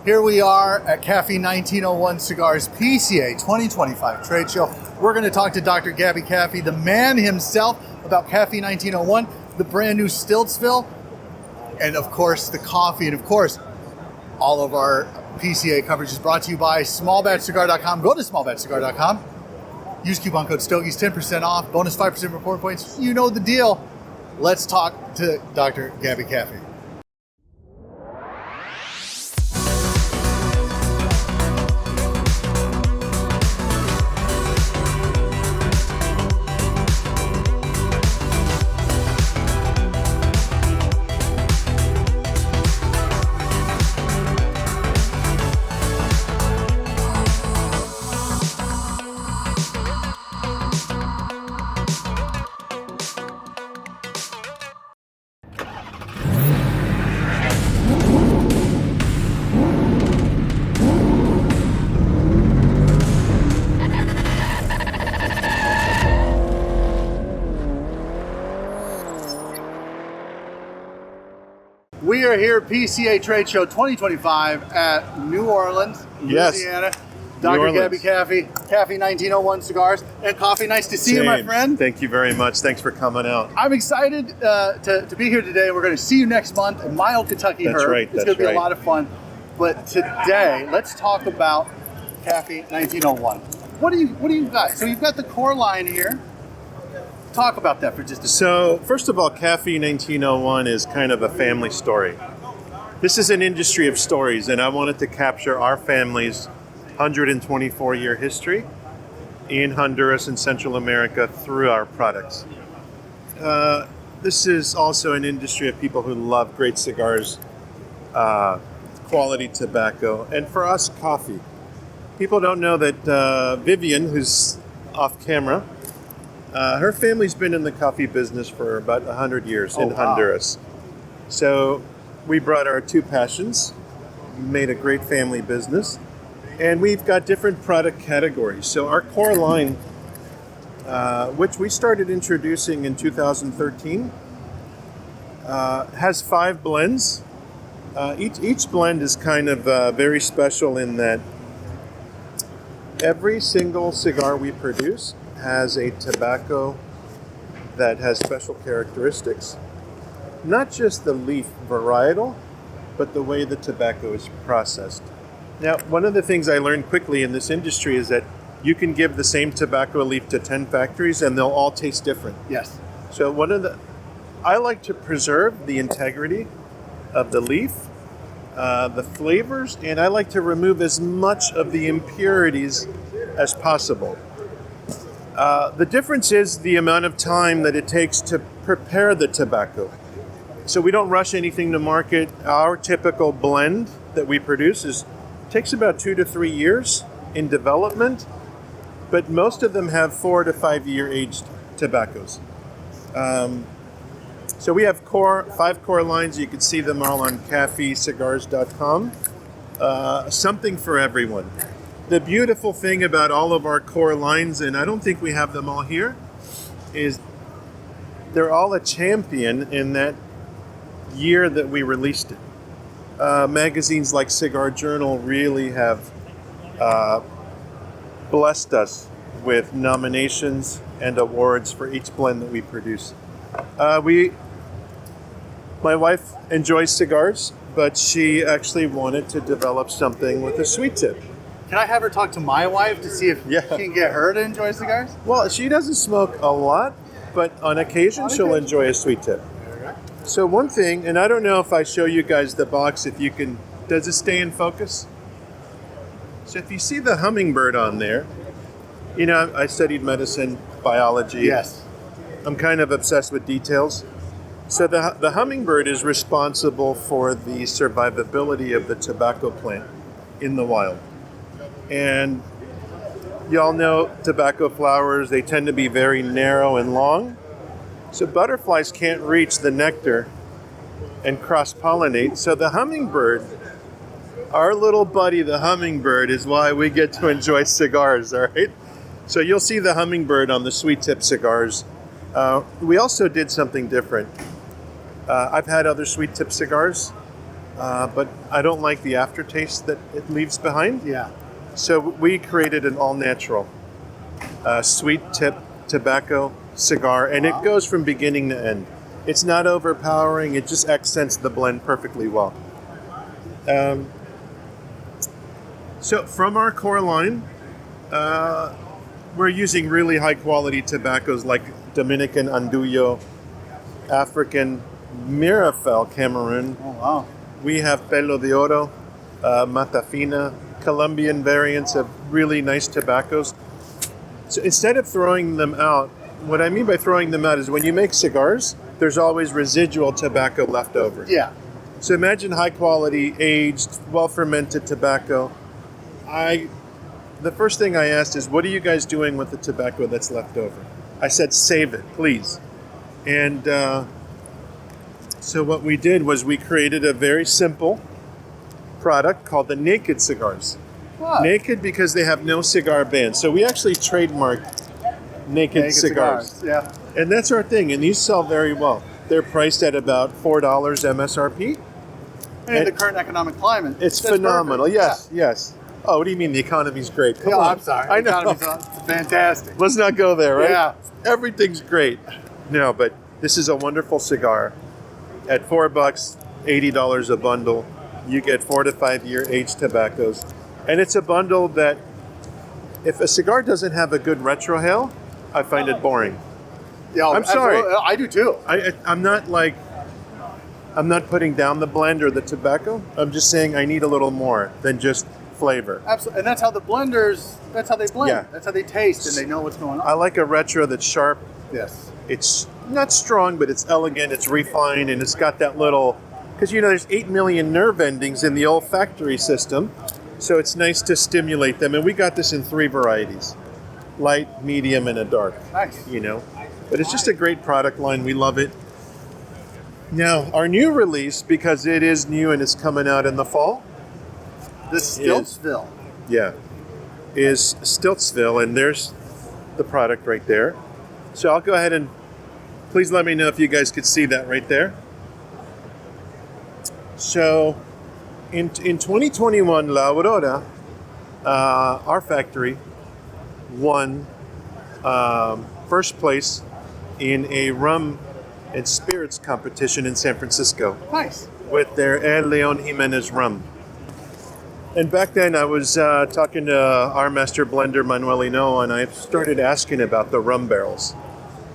Here we are at Kafie 1901 Cigars PCA 2025 trade show. We're going to talk to Dr. Gaby Kafie, the man himself, about Kafie 1901, the brand new Stiltsville, and of course the coffee, and of course all of our PCA coverage is brought to you by smallbatchcigar.com. Go to smallbatchcigar.com. Use coupon code Stogies, 10% off, bonus 5% report points. You know the deal. Let's talk to Dr. Gaby Kafie. We are here at PCA Trade Show 2025 at New Orleans, Louisiana. Yes. Dr. Gaby Kafie, Kafie 1901 Cigars and Coffee. Nice to see you, my friend. Thank you very much. Thanks for coming out. I'm excited to be here today. We're going to see you next month in my old Kentucky That's Herb. right. It's going to be a lot of fun. But today, let's talk about Kafie 1901. What do you got? So you've got the core line here. Talk about that for just a second. So, first of all, Kafie 1901 is kind of a family story. This is an industry of stories, and I wanted to capture our family's 124-year history in Honduras and Central America through our products. This is also an industry of people who love great cigars, quality tobacco, and for us, coffee. People don't know that Vivian, who's off camera, her family's been in the coffee business for about 100 years in Honduras. So we brought our two passions, made a great family business, and we've got different product categories. So our core line, which we started introducing in 2013, has 5 blends. Each blend is kind of very special in that every single cigar we produce has a tobacco that has special characteristics. Not just the leaf varietal, but the way the tobacco is processed. Now, one of the things I learned quickly in this industry is that you can give the same tobacco leaf to 10 factories and they'll all taste different. Yes. So I like to preserve the integrity of the leaf, the flavors, and I like to remove as much of the impurities as possible. The difference is the amount of time that it takes to prepare the tobacco. So we don't rush anything to market. Our typical blend that we produce takes about 2 to 3 years in development, but most of them have 4 to 5 year aged tobaccos. So we have 5 core lines. You can see them all on CafieCigars.com. Something for everyone. The beautiful thing about all of our core lines, and I don't think we have them all here, is they're all a champion in that year that we released it. Magazines like Cigar Journal really have blessed us with nominations and awards for each blend that we produce. My wife enjoys cigars, but she actually wanted to develop something with a sweet tip. Can I have her talk to my wife to see if she can get her to enjoy cigars? Well, she doesn't smoke a lot, but on occasion she'll enjoy a sweet tip. So one thing, and I don't know if I show you guys the box, if you can, does it stay in focus? So if you see the hummingbird on there, you know, I studied medicine, biology. Yes. I'm kind of obsessed with details. So the hummingbird is responsible for the survivability of the tobacco plant in the wild. And y'all know tobacco flowers, they tend to be very narrow and long. So butterflies can't reach the nectar and cross-pollinate. So the hummingbird, our little buddy, the hummingbird, is why we get to enjoy cigars, all right? So you'll see the hummingbird on the sweet tip cigars. We also did something different. I've had other sweet tip cigars. but I don't like the aftertaste that it leaves behind. Yeah. So we created an all-natural sweet tip tobacco cigar, and it goes from beginning to end. It's not overpowering. It just accents the blend perfectly well. So from our core line, we're using really high-quality tobaccos like Dominican Andullo, African Mirafel, Cameroon. Oh, wow. We have Pelo de Oro, Matafina, Colombian variants of really nice tobaccos. So instead of throwing them out, what I mean by throwing them out is when you make cigars, there's always residual tobacco left over. Yeah. So imagine high quality, aged, well fermented tobacco. The first thing I asked is, what are you guys doing with the tobacco that's left over? I said, save it, please. And so what we did was we created a very simple product called the Naked Cigars. What? Naked because they have no cigar band. So we actually trademarked Naked Cigars. Yeah. And that's our thing, and these sell very well. They're priced at about $4 MSRP. And in the current economic climate, It's that's phenomenal. perfect. Yes, yes. Oh, what do you mean the economy's great? Come Yeah. on. I'm sorry. I know. Economy's fantastic. Let's not go there, right? Yeah. Everything's great. No, but this is a wonderful cigar. At $4, $80 a bundle, you get 4 to 5 year aged tobaccos. And it's a bundle that, if a cigar doesn't have a good retrohale, I find it boring. Yeah, I'm sorry. absolutely. I do too. I'm not putting down the blend or the tobacco. I'm just saying I need a little more than just flavor. Absolutely. And that's how the blenders, that's how they blend. Yeah. That's how they taste and they know what's going on. I like a retro that's sharp. Yes. It's not strong, but it's elegant, it's refined, and it's got that little, because there's 8 million nerve endings in the olfactory system, so it's nice to stimulate them. And we got this in 3 varieties: light, medium, and a dark. Nice. But it's just a great product line. We love it. Now, our new release, because it is new and it's coming out in the fall, This Stiltsville. is Stiltsville, and there's the product right there. So I'll go ahead and please let me know if you guys could see that right there. So in 2021, La Aurora, our factory, won first place in a rum and spirits competition in San Francisco Nice. with their El Leon Jimenez rum. And back then I was talking to our master blender, Manuelino, and I started asking about the rum barrels.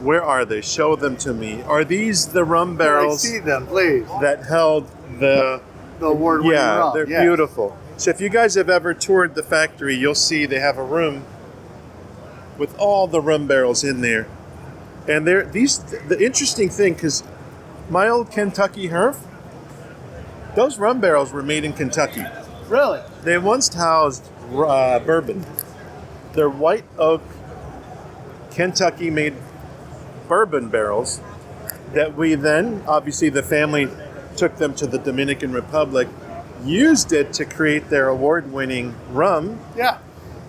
Where are they? Show them to me. Are these the rum barrels Can I see them, please? that held the award-winning rum. they're Yes. beautiful. So if you guys have ever toured the factory, you'll see they have a room with all the rum barrels in there. And the interesting thing, because my old Kentucky Herf, those rum barrels were made in Kentucky. Really? They once housed bourbon. They're white oak, Kentucky-made bourbon barrels that we then, obviously the family took them to the Dominican Republic, used it to create their award-winning rum, Yeah.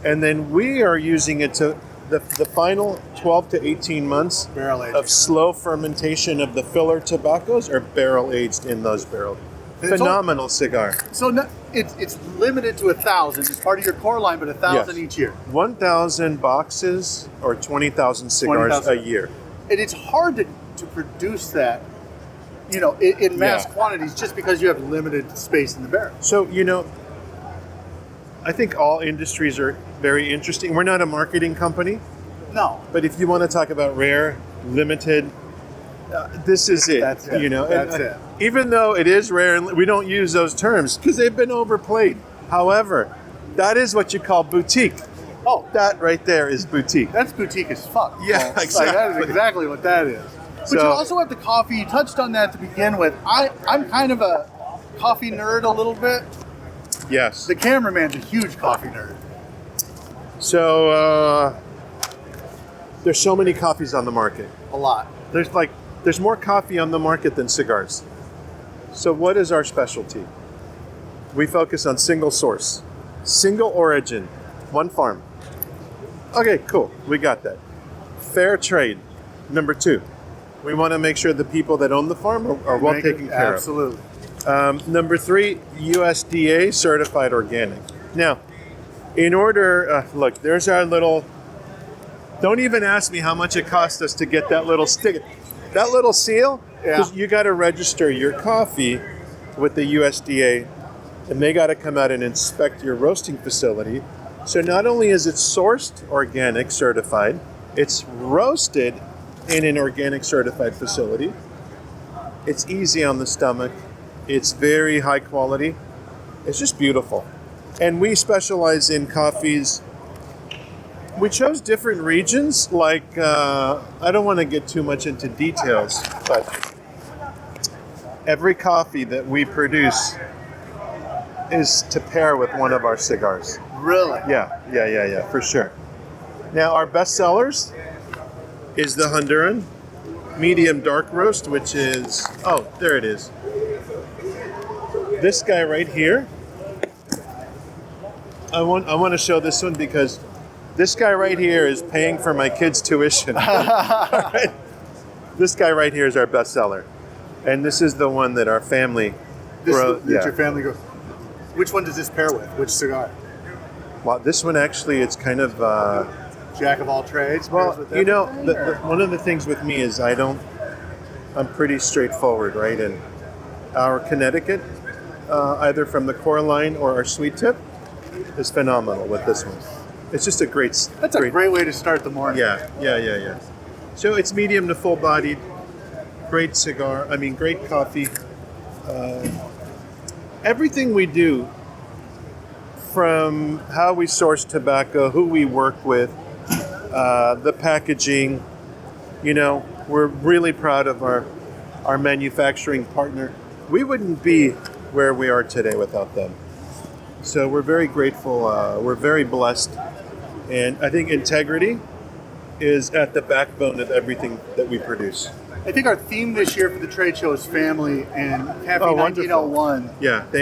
and then we are using it to the final 12 to 18 months Barrel aged. of slow fermentation of the filler tobaccos are barrel aged in those barrels. And it's Phenomenal cigar. So it's limited to 1,000. It's part of your core line, but 1,000 Yes. each year. 1,000 boxes or 20,000 cigars 20,000. a year. And it's hard to produce that, in mass Yeah. quantities just because you have limited space in the barrel. So, I think all industries are very interesting. We're not a marketing company, No. but if you want to talk about rare, limited, this is it. That's it. That's it. Even though it is rare, and we don't use those terms because they've been overplayed. However, that is what you call boutique. Oh, That right there is boutique. that's boutique as fuck. Yeah, folks. exactly. That is exactly what that is. But So- you also have the coffee. You touched on that to begin with. I'm kind of a coffee nerd a little bit. Yes. The cameraman's a huge coffee nerd. So there's so many coffees on the market. A lot. There's more coffee on the market than cigars. So what is our specialty? We focus on single source, single origin, one farm. Okay, cool. We got that. Fair trade. Number 2, we want to make sure the people that own the farm are well taken care of. Absolutely. Number 3, USDA certified organic. Now, in order, look, there's our little, don't even ask me how much it cost us to get that little sticker. That little seal, because you got to register your coffee with the USDA, and they got to come out and inspect your roasting facility. So not only is it sourced organic certified, it's roasted in an organic certified facility. It's easy on the stomach. It's very high quality. It's just beautiful. And we specialize in coffees. We chose different regions, like, I don't want to get too much into details, but every coffee that we produce is to pair with one of our cigars. Really? Yeah, for sure. Now, our best sellers is the Honduran medium dark roast, which is, oh, there it is. This guy right here, I want to show this one because this guy right here is paying for my kids' tuition. Right? This guy right here is our best seller. And this is the one that our family grows. Your family grows. Which one does this pair with? Which cigar? Well, this one actually, it's kind of... Jack of all trades? Well, you know, one of the things with me is I'm pretty straightforward, right? And our Connecticut, either from the core line or our sweet tip, is phenomenal with this one. It's just a great... That's a great way to start the morning. Yeah. So it's medium to full-bodied, great cigar, great coffee. Everything we do, from how we source tobacco, who we work with, the packaging, you know, we're really proud of our manufacturing partner. We wouldn't be where we are today without them. So we're very grateful. We're very blessed. And I think integrity is at the backbone of everything that we produce. I think our theme this year for the trade show is family, and Kafie 1901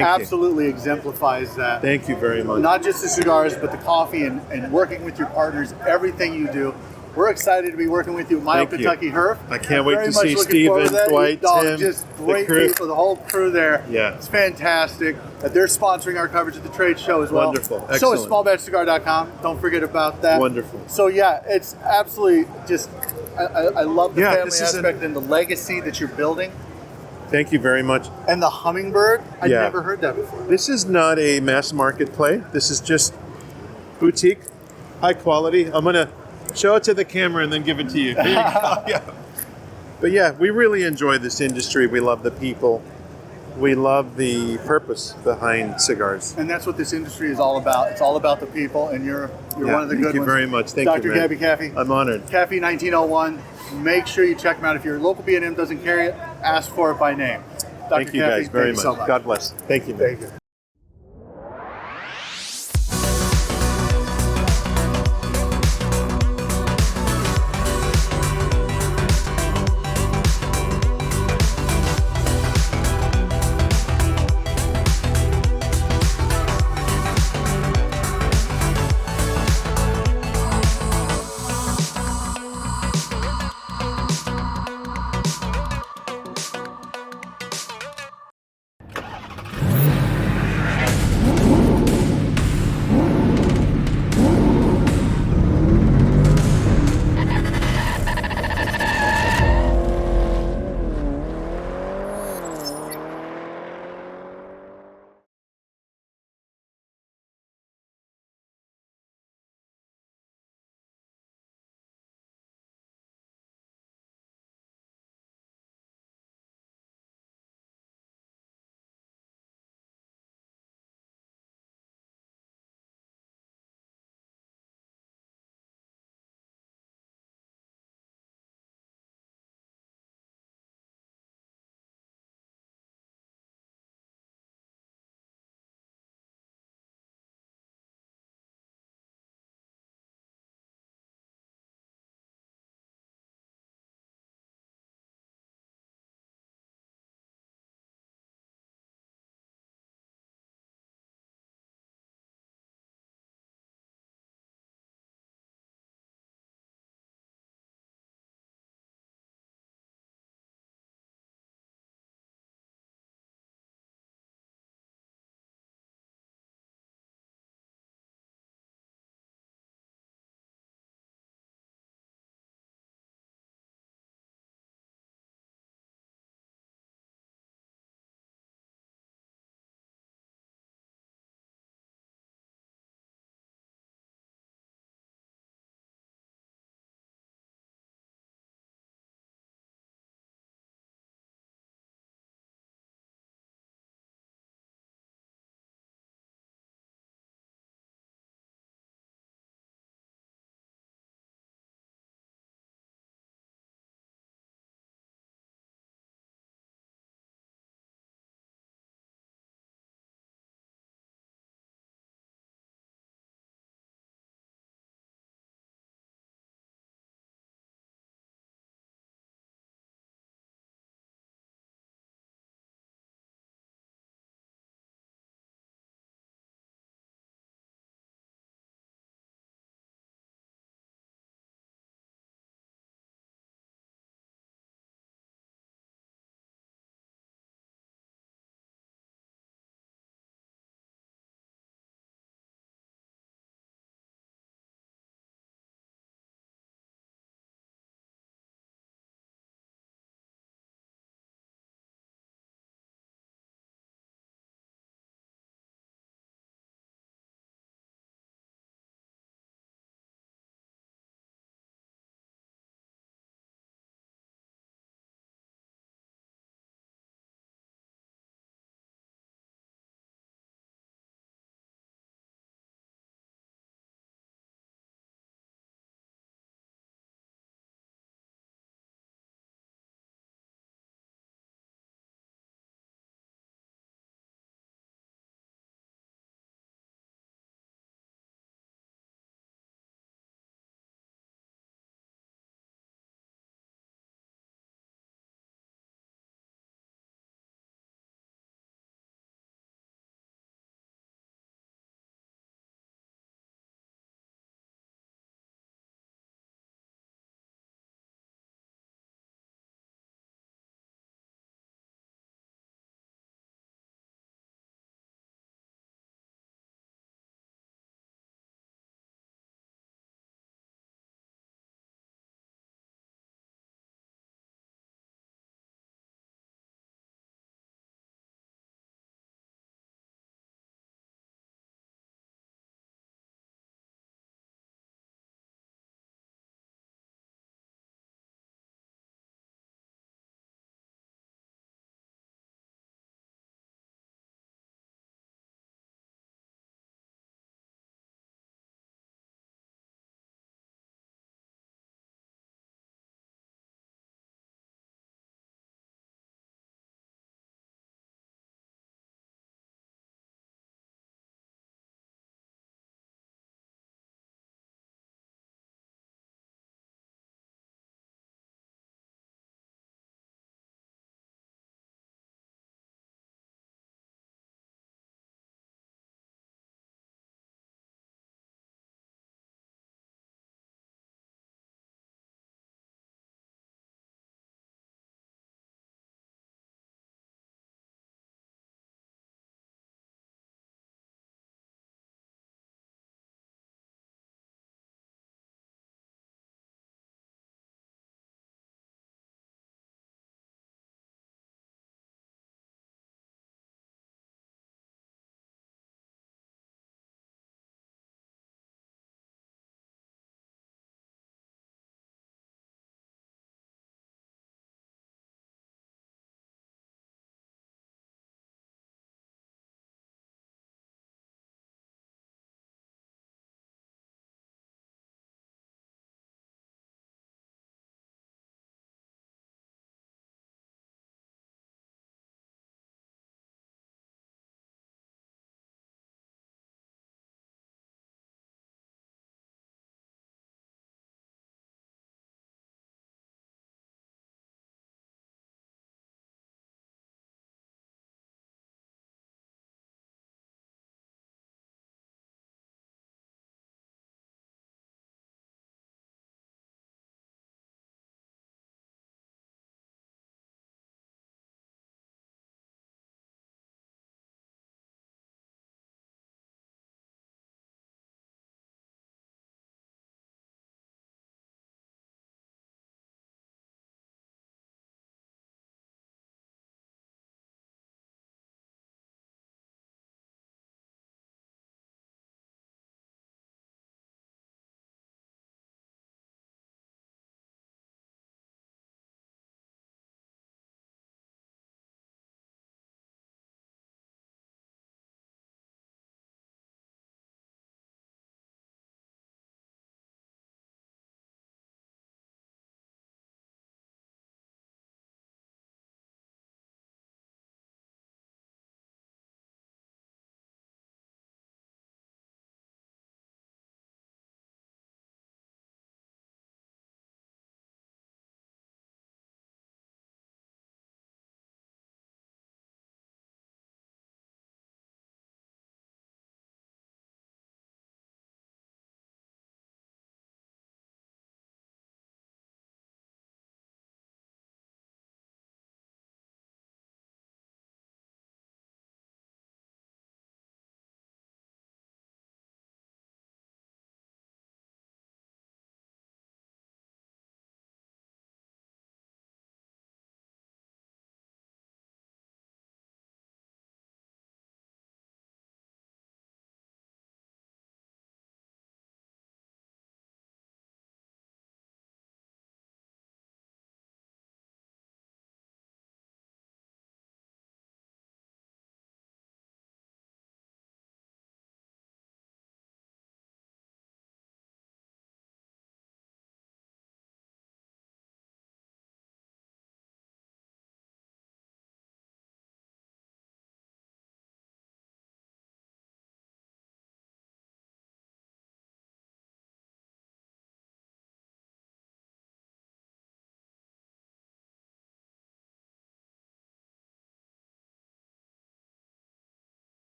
absolutely exemplifies that. Thank you very much. Not just the cigars, but the coffee and working with your partners, everything you do. We're excited to be working with you, Mile Kentucky Herf. I can't wait to see Steven, Dwight, Tim, just great people, the whole crew there. Yeah. It's fantastic. They're sponsoring our coverage at the trade show as well. Wonderful. Excellent. So is smallbatchcigar.com. Don't forget about that. Wonderful. So yeah, it's absolutely just, I love the family aspect and the legacy that you're building. Thank you very much. And the hummingbird, I've never heard that before. This is not a mass market play. This is just boutique, high quality. I'm going to show it to the camera and then give it to you. Here you go. Yeah. But yeah, we really enjoy this industry. We love the people. We love the purpose behind cigars. And that's what this industry is all about. It's all about the people, and you're one of the good ones. Thank you very much. Thank you, Dr. Gaby Kafie. I'm honored. Kafie 1901. Make sure you check them out. If your local B&M doesn't carry it, ask for it by name. Dr. Thank you guys very much. So much. God bless. Thank you. Thank you.